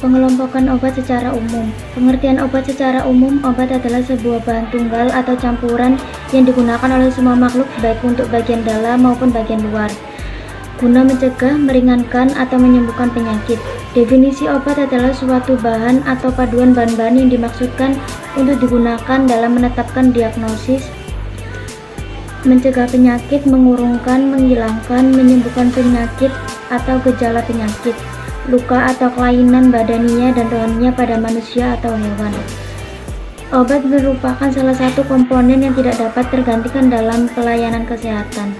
Pengelompokan obat secara umum. Pengertian obat secara umum, obat adalah sebuah bahan tunggal atau campuran yang digunakan oleh semua makhluk baik untuk bagian dalam maupun bagian luar, guna mencegah, meringankan, atau menyembuhkan penyakit. Definisi obat adalah suatu bahan atau paduan bahan-bahan yang dimaksudkan untuk digunakan dalam menetapkan diagnosis, mencegah penyakit, mengurungkan, menghilangkan, menyembuhkan penyakit atau gejala penyakit, luka atau kelainan badania dan rohaninya pada manusia atau hewan. Obat merupakan salah satu komponen yang tidak dapat tergantikan dalam pelayanan kesehatan.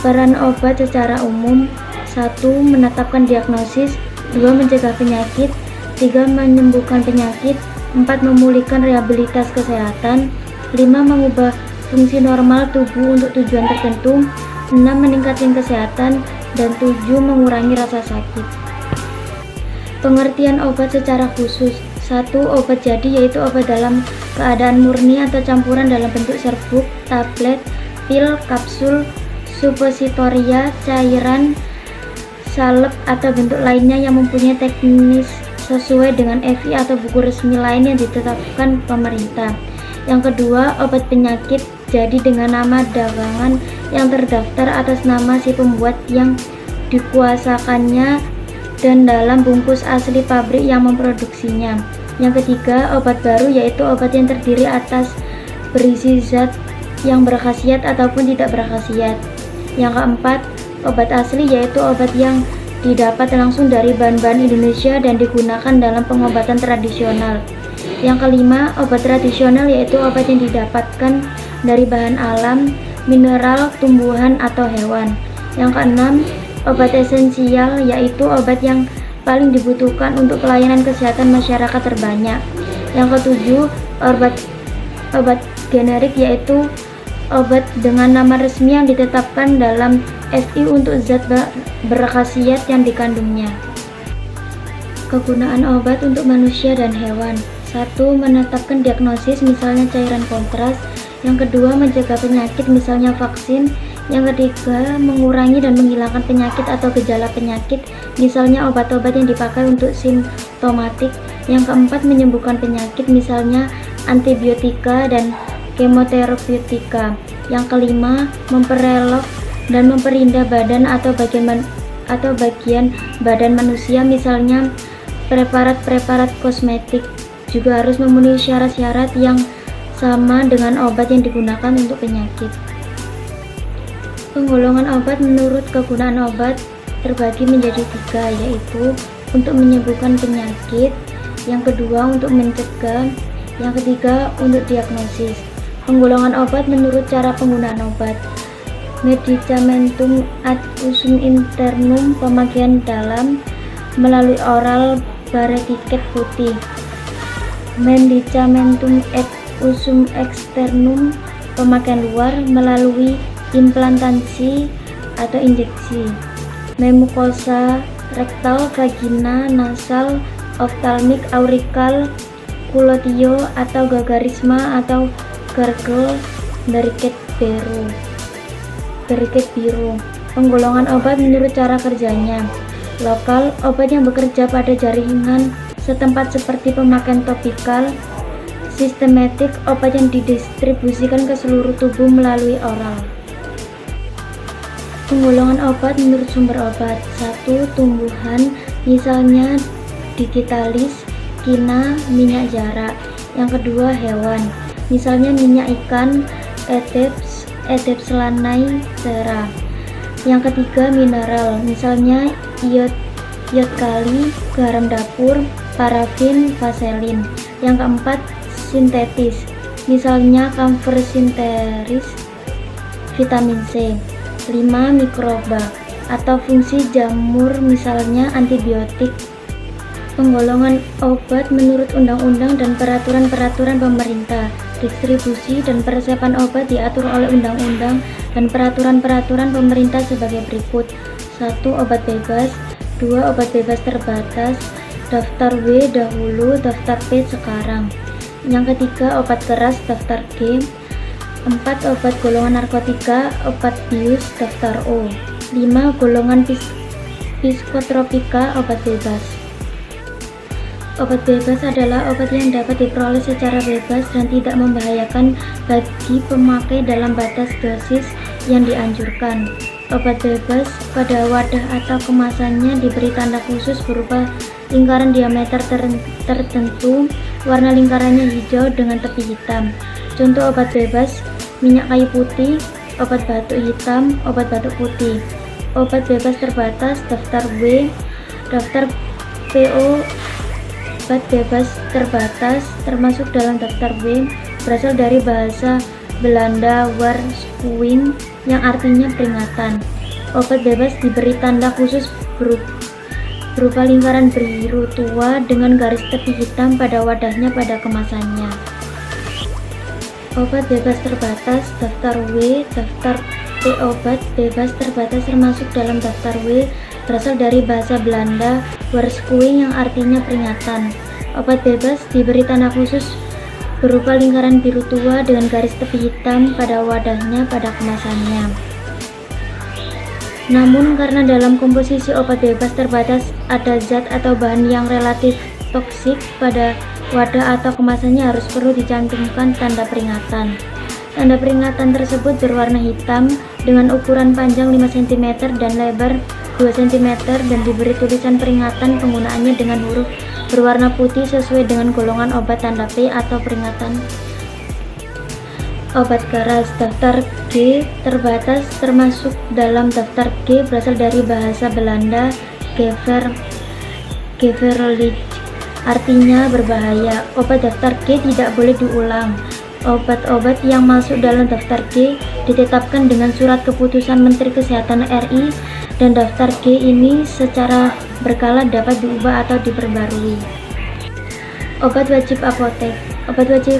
Peran obat secara umum: 1. Menetapkan diagnosis, 2. Mencegah penyakit, 3. Menyembuhkan penyakit, 4. Memulihkan rehabilitas kesehatan, 5. Mengubah fungsi normal tubuh untuk tujuan tertentu, 6. Meningkatkan kesehatan, dan 7. Mengurangi rasa sakit. Pengertian obat secara khusus: 1. Obat jadi yaitu obat dalam keadaan murni atau campuran dalam bentuk serbuk, tablet, pil, kapsul, supositoria, cairan, salep, atau bentuk lainnya yang mempunyai teknis sesuai dengan EVI atau buku resmi lain yang ditetapkan pemerintah. Yang kedua, obat penyakit jadi dengan nama dagangan yang terdaftar atas nama si pembuat yang dikuasakannya dan dalam bungkus asli pabrik yang memproduksinya. Yang ketiga, obat baru yaitu obat yang terdiri atas berisi zat yang berkhasiat ataupun tidak berkhasiat. Yang keempat, obat asli yaitu obat yang didapat langsung dari bahan-bahan Indonesia dan digunakan dalam pengobatan tradisional. Yang kelima, obat tradisional yaitu obat yang didapatkan dari bahan alam, mineral, tumbuhan, atau hewan. Yang keenam, obat esensial yaitu obat yang paling dibutuhkan untuk pelayanan kesehatan masyarakat terbanyak. Yang ketujuh, obat generik yaitu obat dengan nama resmi yang ditetapkan dalam FI untuk zat berkhasiat yang dikandungnya. Kegunaan obat untuk manusia dan hewan: 1. Menetapkan diagnosis, misalnya cairan kontras. Yang kedua, mencegah penyakit, misalnya vaksin. Yang ketiga, mengurangi dan menghilangkan penyakit atau gejala penyakit, misalnya obat-obat yang dipakai untuk simptomatik. Yang keempat, menyembuhkan penyakit, misalnya antibiotika dan kemoterapeutika. Yang kelima, memperelok dan memperindah badan atau bagian badan manusia, misalnya preparat-preparat kosmetik. Juga harus memenuhi syarat-syarat yang sama dengan obat yang digunakan untuk penyakit. Penggolongan obat menurut kegunaan obat terbagi menjadi 3, yaitu untuk menyembuhkan penyakit, yang kedua untuk mencegah, yang ketiga untuk diagnosis. Penggolongan obat menurut cara penggunaan obat: medicamentum ad usum internum, pemakaian dalam melalui oral baretiket putih; medicamentum ad usum externum, pemakaian luar melalui implantasi atau injeksi; memukosa rektal, vagina, nasal, ophthalmic, aurikal, kulotio atau gagarisma atau gargle, beriket biru. Penggolongan obat menurut cara kerjanya: lokal, obat yang bekerja pada jaringan setempat seperti pemakaian topikal; sistematik, obat yang didistribusikan ke seluruh tubuh melalui oral. Penggolongan obat menurut sumber obat: 1. Tumbuhan, misalnya digitalis, kina, minyak jarak. Yang kedua, hewan, misalnya minyak ikan, Aedes lanai, sera. Yang ketiga, mineral, misalnya iod kali, garam dapur, parafin, vaselin. Yang keempat, sintetis, misalnya camphor sinteris, vitamin C. 5. Mikroba atau fungsi jamur, misalnya antibiotik. Penggolongan obat menurut undang-undang dan peraturan-peraturan pemerintah. Distribusi dan persiapan obat diatur oleh undang-undang dan peraturan-peraturan pemerintah sebagai berikut: 1. Obat bebas; 2. Obat bebas terbatas, daftar W dahulu, daftar P sekarang. Yang ketiga, obat keras, daftar G. 4. Obat golongan narkotika, obat bius, daftar O. 5. Golongan psikotropika, obat bebas. Obat bebas adalah obat yang dapat diperoleh secara bebas dan tidak membahayakan bagi pemakai dalam batas dosis yang dianjurkan. Obat bebas pada wadah atau kemasannya diberi tanda khusus berupa lingkaran diameter tertentu, warna lingkarannya hijau dengan tepi hitam. Contoh obat bebas: minyak kayu putih, obat batuk hitam, obat batuk putih. Obat bebas terbatas, daftar W, daftar PO. Obat bebas terbatas termasuk dalam daftar W berasal dari bahasa Belanda waarschuwing yang artinya peringatan. Obat bebas diberi tanda khusus berupa lingkaran biru tua dengan garis tepi hitam pada wadahnya pada kemasannya. Obat bebas terbatas, daftar W, daftar P. Obat bebas terbatas termasuk dalam daftar W berasal dari bahasa Belanda waarschuwing yang artinya peringatan. Obat bebas diberi tanda khusus berupa lingkaran biru tua dengan garis tepi hitam pada wadahnya pada kemasannya. Namun karena dalam komposisi obat bebas terbatas ada zat atau bahan yang relatif toksik, pada wadah atau kemasannya harus perlu dicantumkan tanda peringatan. Tanda peringatan tersebut berwarna hitam dengan ukuran panjang 5 cm dan lebar 2 cm dan diberi tulisan peringatan penggunaannya dengan huruf berwarna putih sesuai dengan golongan obat tanda P atau peringatan. Obat keras, daftar G terbatas termasuk dalam daftar G berasal dari bahasa Belanda gevaarlijk, artinya berbahaya. Obat daftar G tidak boleh diulang. Obat-obat yang masuk dalam daftar G ditetapkan dengan surat keputusan Menteri Kesehatan RI dan daftar G ini secara berkala dapat diubah atau diperbarui. Obat wajib apotek. Obat wajib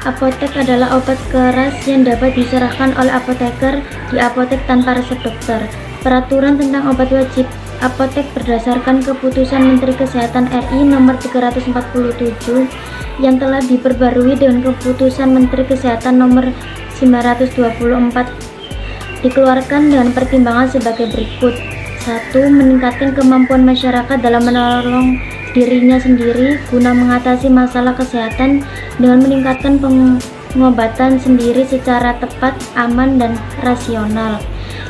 apotek adalah obat keras yang dapat diserahkan oleh apoteker di apotek tanpa resep dokter. Peraturan tentang obat wajib apotek berdasarkan keputusan Menteri Kesehatan RI nomor 347 yang telah diperbarui dengan keputusan Menteri Kesehatan nomor 924 dikeluarkan dengan pertimbangan sebagai berikut. 1. Meningkatkan kemampuan masyarakat dalam menolong dirinya sendiri guna mengatasi masalah kesehatan dengan meningkatkan pengobatan sendiri secara tepat, aman, dan rasional.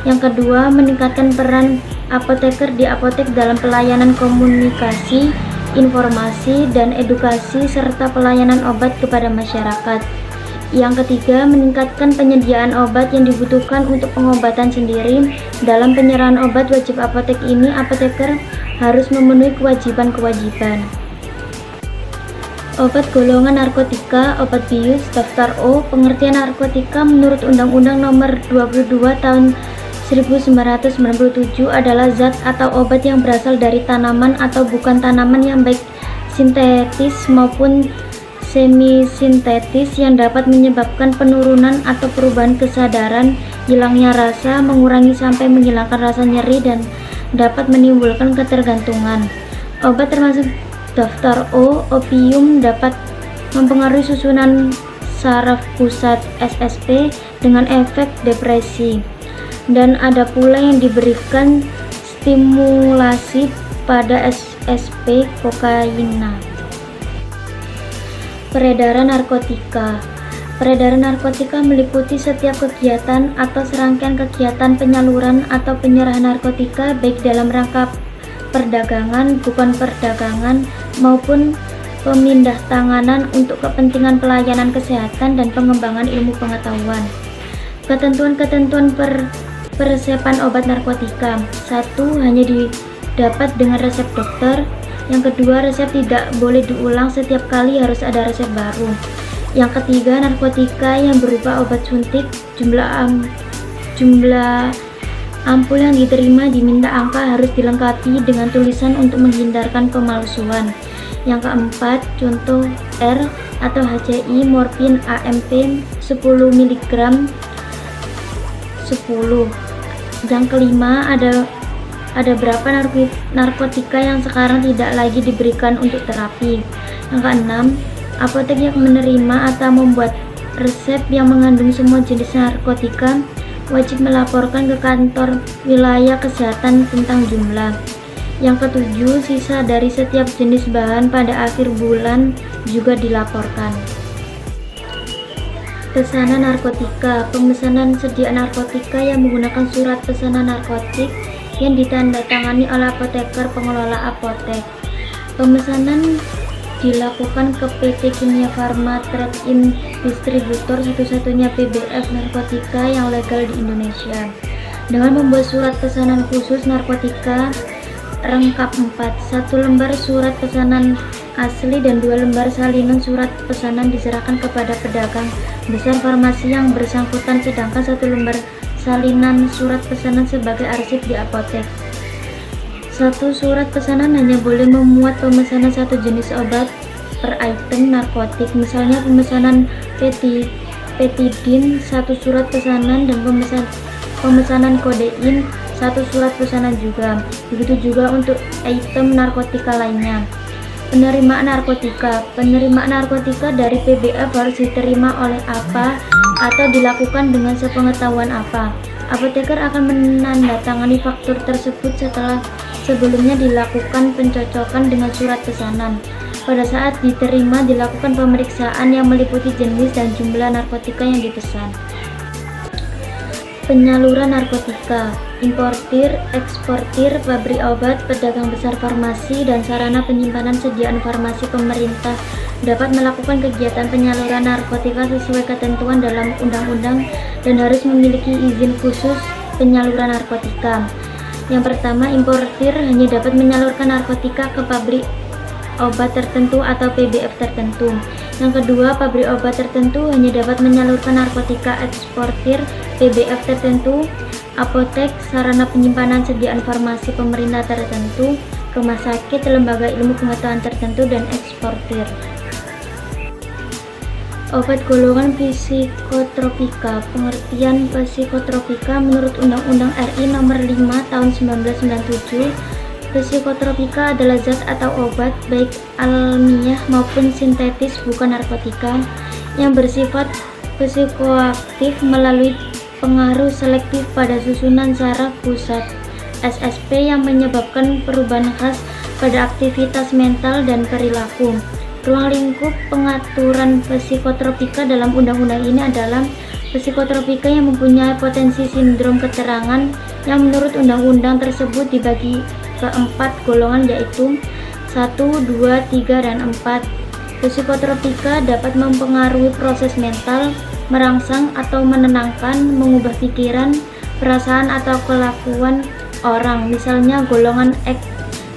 Yang kedua, meningkatkan peran apoteker di apotek dalam pelayanan komunikasi, informasi, dan edukasi serta pelayanan obat kepada masyarakat. Yang ketiga, meningkatkan penyediaan obat yang dibutuhkan untuk pengobatan sendiri. Dalam penyerahan obat wajib apotek ini, apoteker harus memenuhi kewajiban-kewajiban. Obat golongan narkotika, obat bius, daftar O. Pengertian narkotika menurut Undang-Undang Nomor 22 Tahun 1997 adalah zat atau obat yang berasal dari tanaman atau bukan tanaman yang baik sintetis maupun semi-sintetis yang dapat menyebabkan penurunan atau perubahan kesadaran, hilangnya rasa, mengurangi sampai menghilangkan rasa nyeri, dan dapat menimbulkan ketergantungan. Obat termasuk daftar O. Opium dapat mempengaruhi susunan saraf pusat (SSP) dengan efek depresi, dan ada pula yang diberikan stimulasi pada SSP kokaina. Peredaran narkotika. Peredaran narkotika meliputi setiap kegiatan atau serangkaian kegiatan penyaluran atau penyerahan narkotika baik dalam rangka perdagangan, bukan perdagangan, maupun pemindahtanganan untuk kepentingan pelayanan kesehatan dan pengembangan ilmu pengetahuan. Ketentuan-ketentuan peresepan obat narkotika. 1. Hanya didapat dengan resep dokter. Yang kedua, resep tidak boleh diulang, setiap kali harus ada resep baru. Yang ketiga, narkotika yang berupa obat suntik, jumlah ampul yang diterima diminta angka harus dilengkapi dengan tulisan untuk menghindarkan pemalsuan. Yang keempat, contoh R atau HCI, morfin, AMP 10 mg 10. Yang kelima, ada berapa narkotika yang sekarang tidak lagi diberikan untuk terapi. Yang keenam, apotek yang menerima atau membuat resep yang mengandung semua jenis narkotika wajib melaporkan ke kantor wilayah kesehatan tentang jumlah. Yang ketujuh, sisa dari setiap jenis bahan pada akhir bulan juga dilaporkan. Pesanan narkotika. Pemesanan sedia narkotika yang menggunakan surat pesanan narkotik yang ditandatangani oleh apoteker pengelola apotek. Pemesanan dilakukan ke PT Kimia Farma Trade In distributor satu-satunya PBF narkotika yang legal di Indonesia, dengan membuat surat pesanan khusus narkotika lengkap 4, 1 lembar surat pesanan asli dan 2 lembar salinan surat pesanan diserahkan kepada pedagang besar farmasi yang bersangkutan, sedangkan 1 lembar salinan surat pesanan sebagai arsip di apotek. 1 surat pesanan hanya boleh memuat pemesanan 1 jenis obat per item narkotik, misalnya pemesanan petidin 1 surat pesanan dan pemesanan kodein 1 surat pesanan juga. Begitu juga untuk item narkotika lainnya. Penerimaan narkotika. Penerimaan narkotika dari PBF harus diterima oleh apa atau dilakukan dengan sepengetahuan apa. Apoteker akan menandatangani faktur tersebut setelah sebelumnya dilakukan pencocokan dengan surat pesanan. Pada saat diterima dilakukan pemeriksaan yang meliputi jenis dan jumlah narkotika yang dipesan. Penyaluran narkotika. Importir, eksportir, pabrik obat, pedagang besar farmasi, dan sarana penyimpanan sediaan farmasi pemerintah dapat melakukan kegiatan penyaluran narkotika sesuai ketentuan dalam undang-undang dan harus memiliki izin khusus penyaluran narkotika. Yang pertama, importir hanya dapat menyalurkan narkotika ke pabrik obat tertentu atau PBF tertentu. Yang kedua, pabrik obat tertentu hanya dapat menyalurkan narkotika. Eksportir PBF tertentu, apotek, sarana penyimpanan sediaan farmasi pemerintah tertentu, rumah sakit, lembaga ilmu pengetahuan tertentu, dan eksportir. Obat golongan psikotropika. Pengertian psikotropika menurut Undang-Undang RI Nomor 5 Tahun 1997, psikotropika adalah zat atau obat baik alamiah maupun sintetis bukan narkotika yang bersifat psikoaktif melalui pengaruh selektif pada susunan saraf pusat SSP yang menyebabkan perubahan khas pada aktivitas mental dan perilaku. Ruang lingkup pengaturan psikotropika dalam undang-undang ini adalah psikotropika yang mempunyai potensi sindrom keterangan yang menurut undang-undang tersebut dibagi ke 4 golongan, yaitu 1, 2, 3, dan 4. Psikotropika dapat mempengaruhi proses mental, merangsang atau menenangkan, mengubah pikiran, perasaan atau kelakuan orang, misalnya golongan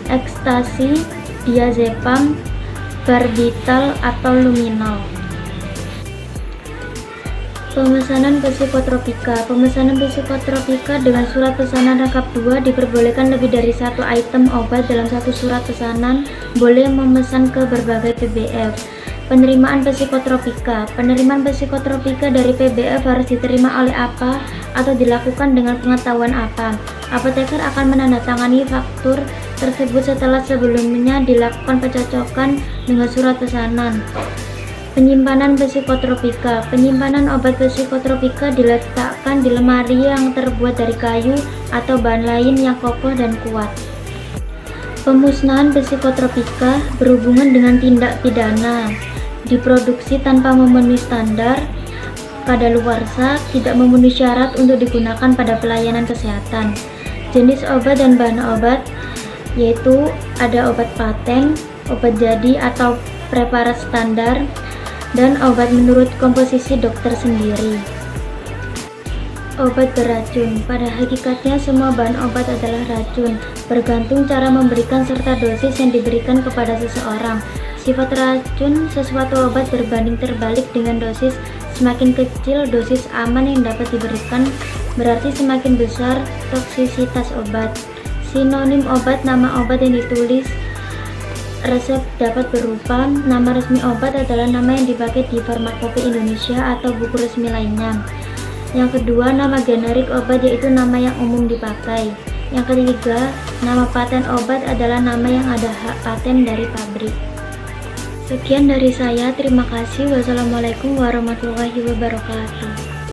ekstasi, diazepam, barbital, atau luminol. Pemesanan psikotropika. Pemesanan psikotropika dengan surat pesanan lengkap 2 diperbolehkan lebih dari 1 item obat dalam 1 surat pesanan, boleh memesan ke berbagai PBF. Penerimaan psikotropika. Penerimaan psikotropika dari PBF harus diterima oleh apa atau dilakukan dengan pengetahuan apa. Apoteker akan menandatangani faktur tersebut setelah sebelumnya dilakukan pencocokan dengan surat pesanan. Penyimpanan psikotropika. Penyimpanan obat psikotropika diletakkan di lemari yang terbuat dari kayu atau bahan lain yang kokoh dan kuat. Pemusnahan psikotropika berhubungan dengan tindak pidana. Diproduksi tanpa memenuhi standar kadaluarsa, tidak memenuhi syarat untuk digunakan pada pelayanan kesehatan. Jenis obat dan bahan obat yaitu ada obat paten, obat jadi atau preparat standar, dan obat menurut komposisi dokter sendiri. Obat beracun. Pada hakikatnya semua bahan obat adalah racun, bergantung cara memberikan serta dosis yang diberikan kepada seseorang. Sifat racun sesuatu obat berbanding terbalik dengan dosis. Semakin kecil dosis aman yang dapat diberikan, berarti semakin besar toksisitas obat. Sinonim obat. Nama obat yang ditulis resep dapat berupa nama resmi obat adalah nama yang dipakai di Farmakope Indonesia atau buku resmi lainnya. Yang kedua, nama generik obat yaitu nama yang umum dipakai. Yang ketiga, nama paten obat adalah nama yang ada hak paten dari pabrik. Sekian dari saya, terima kasih. Wassalamualaikum warahmatullahi wabarakatuh.